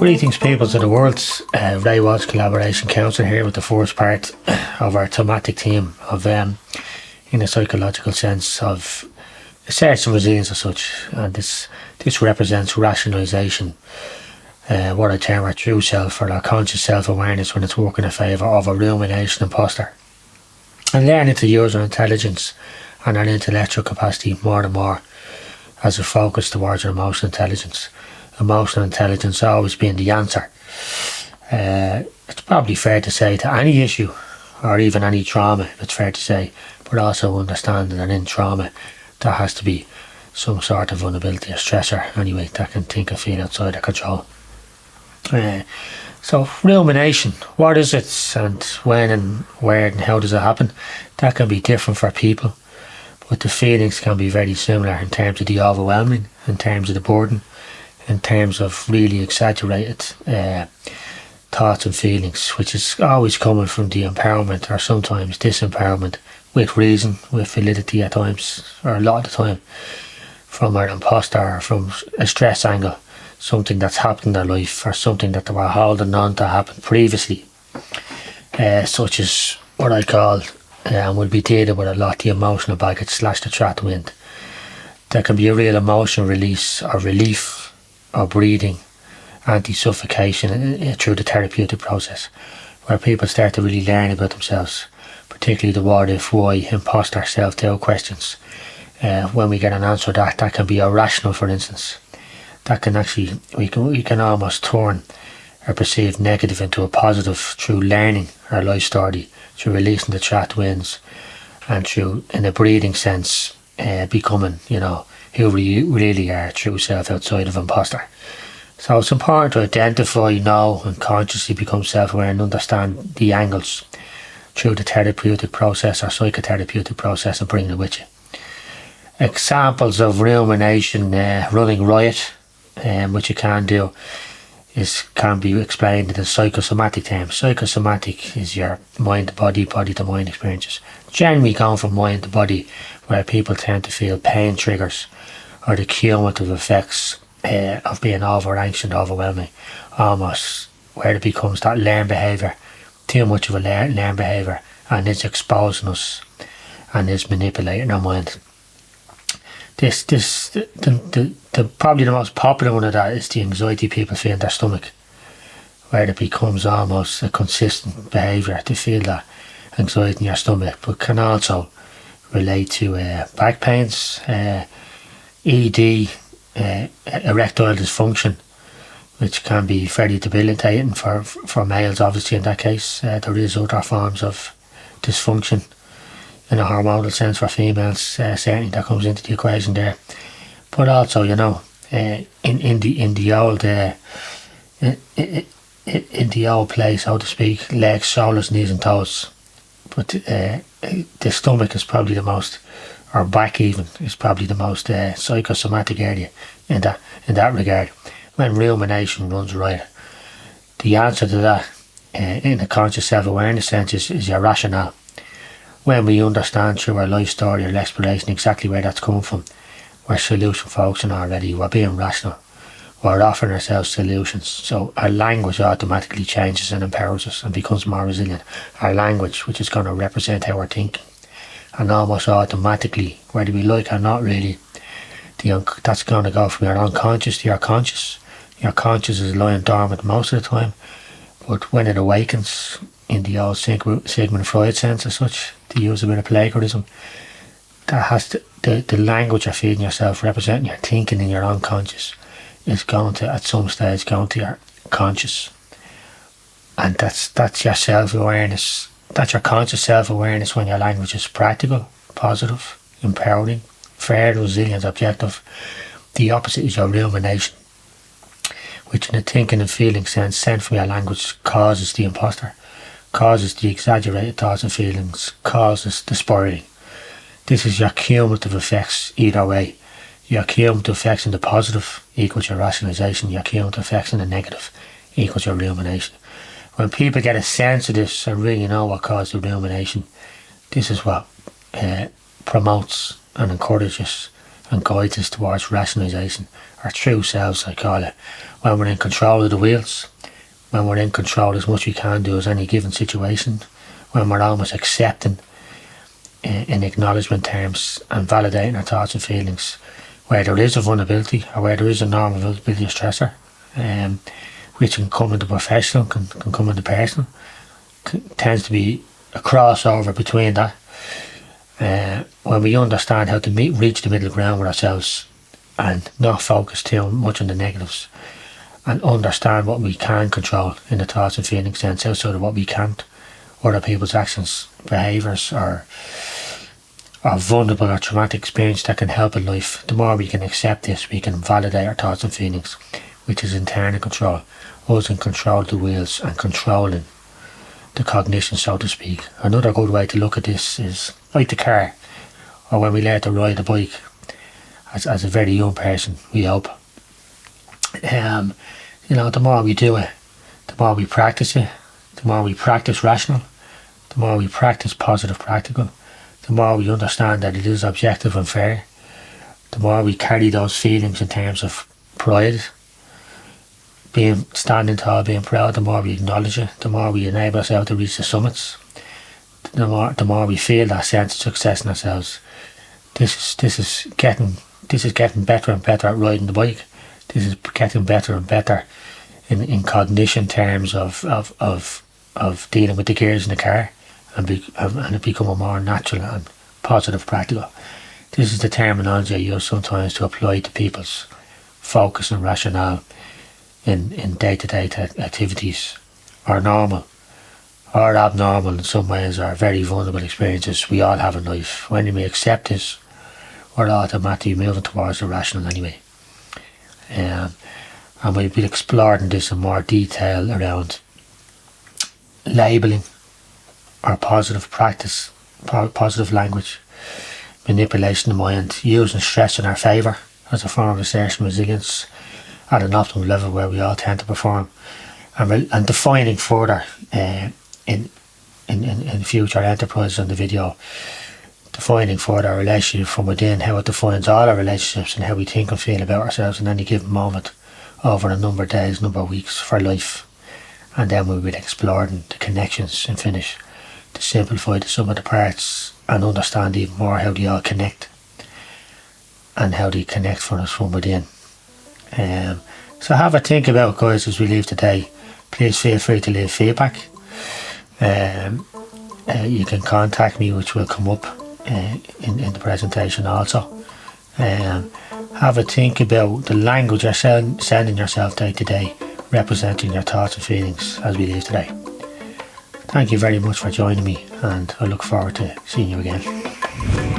Greetings peoples of the world, Ray Walsh, Collaboration Counselling here with the first part of our thematic theme of, in a psychological sense, of search and resilience as such. And this represents rationalisation, what I term our true self or our conscious self-awareness when it's working in favour of a rumination imposter. And learning to use our intelligence and our intellectual capacity more and more as a focus towards our emotional intelligence. Emotional intelligence always being the answer. It's probably fair to say to any issue or even any trauma, it's fair to say, but also understanding that in trauma there has to be some sort of vulnerability or stressor anyway that can think and feel outside of control. So rumination, what is it and when and where and how does it happen? That can be different for people, but the feelings can be very similar in terms of the overwhelming, in terms of the burden, in terms of really exaggerated thoughts and feelings, which is always coming from the empowerment or sometimes disempowerment, with reason, with validity at times, or a lot of the time, from our imposter or from a stress angle, something that's happened in their life or something that they were holding on to happen previously, such as what I call, and we'll be dealing with a lot, the emotional baggage / the trapped wind. There can be a real emotional release or relief or breathing, anti-suffocation through the therapeutic process, where people start to really learn about themselves, particularly the what if, why, imposter, self-doubt questions. When we get an answer that can be irrational, for instance, that can actually, we can almost turn a perceived negative into a positive through learning our life story, through releasing the trapped winds, and through, in a breathing sense, becoming, who we really are, true self outside of imposter. So it's important to identify, know and consciously become self-aware and understand the angles through the therapeutic process or psychotherapeutic process and bring it with you. Examples of rumination running riot, which you can do, can be explained in the psychosomatic terms. Psychosomatic is your mind to body, body to mind experiences. Generally going from mind to body, where people tend to feel pain triggers or the cumulative effects of being over anxious and overwhelming, almost where it becomes that learned behaviour, too much of a learned behaviour, and it's exposing us and it's manipulating our mind. Probably the most popular one of that is the anxiety people feel in their stomach, where it becomes almost a consistent behaviour to feel that anxiety in your stomach, but can also relate to back pains, ED, erectile dysfunction, which can be very debilitating for males, obviously. In that case, there is other forms of dysfunction in a hormonal sense for females, certainly that comes into the equation there. But also, in the old play, so to speak, legs, shoulders, knees and toes. But the stomach is probably the most, or back even, is probably the most psychosomatic area in that regard. When rumination runs riot, the answer to that, in a conscious self-awareness sense, is your rationale. When we understand through our life story or exploration exactly where that's coming from, we're solution focusing already, we're being rational, we're offering ourselves solutions. So our language automatically changes and empowers us and becomes more resilient. Our language, which is going to represent how we're thinking, and almost automatically, whether we like or not really, that's going to go from your unconscious to your conscious. Your conscious is lying dormant most of the time, but when it awakens, in the old Sigmund Freud sense as such, to use a bit of plagiarism, that has the language you're feeding yourself, representing your thinking in your unconscious, is going to, at some stage, going to your conscious. And that's your self-awareness. That's your conscious self-awareness when your language is practical, positive, empowering, fair, resilient, objective. The opposite is your rumination, which in a thinking and feeling sense, sent from your language, causes the imposter, causes the exaggerated thoughts and feelings, causes the spiralling. This is your cumulative effects either way. Your cumulative effects in the positive equals your rationalisation, your cumulative effects in the negative equals your rumination. When people get a sense of this and really know what caused the rumination, this is what promotes and encourages and guides us towards rationalisation, our true selves, I call it. When we're in control of the wheels, when we're in control as much we can do as any given situation, when we're almost accepting in acknowledgement terms and validating our thoughts and feelings, where there is a vulnerability or where there is a normal vulnerability of stressor, which can come in the professional, can come in the personal, tends to be a crossover between that. When we understand how to reach the middle ground with ourselves and not focus too much on the negatives, and understand what we can control in the thoughts and feelings sense outside of what we can't, other people's actions, behaviours, or vulnerable or traumatic experience that can help in life. The more we can accept this, we can validate our thoughts and feelings, which is internal control, us in control of the wheels and controlling the cognition, so to speak. Another good way to look at this is like the car, or when we learn to ride a bike as a very young person, we hope. The more we do it, the more we practice it, the more we practice rational, the more we practice positive practical, the more we understand that it is objective and fair, the more we carry those feelings in terms of pride, being standing tall, being proud, the more we acknowledge it, the more we enable ourselves to reach the summits, the more we feel that sense of success in ourselves. This is getting better and better at riding the bike. This is getting better and better in cognition terms of dealing with the gears in the car, and it becoming more natural and positive practical. This is the terminology I use sometimes to apply to people's focus and rationale in day-to-day activities, or normal or abnormal in some ways, or very vulnerable experiences we all have in life. When we accept this, we're automatically moving towards the rational anyway. And we'll be exploring this in more detail around labelling or positive practice, positive language, manipulation of mind, using stress in our favour as a form of assertion resilience at an optimal level where we all tend to perform, and defining further in future enterprises on the video, defining further our relationship from within, how it defines all our relationships and how we think and feel about ourselves in any given moment over a number of days, number of weeks for life. And then we will explore the connections and finish to simplify the sum of the parts and understand even more how they all connect and how they connect for us from within. So have a think about, guys, as we leave today. Please feel free to leave feedback. You can contact me, which will come up in the presentation also. Have a think about the language you're sending yourself day to day, representing your thoughts and feelings as we leave today. Thank you very much for joining me, and I look forward to seeing you again.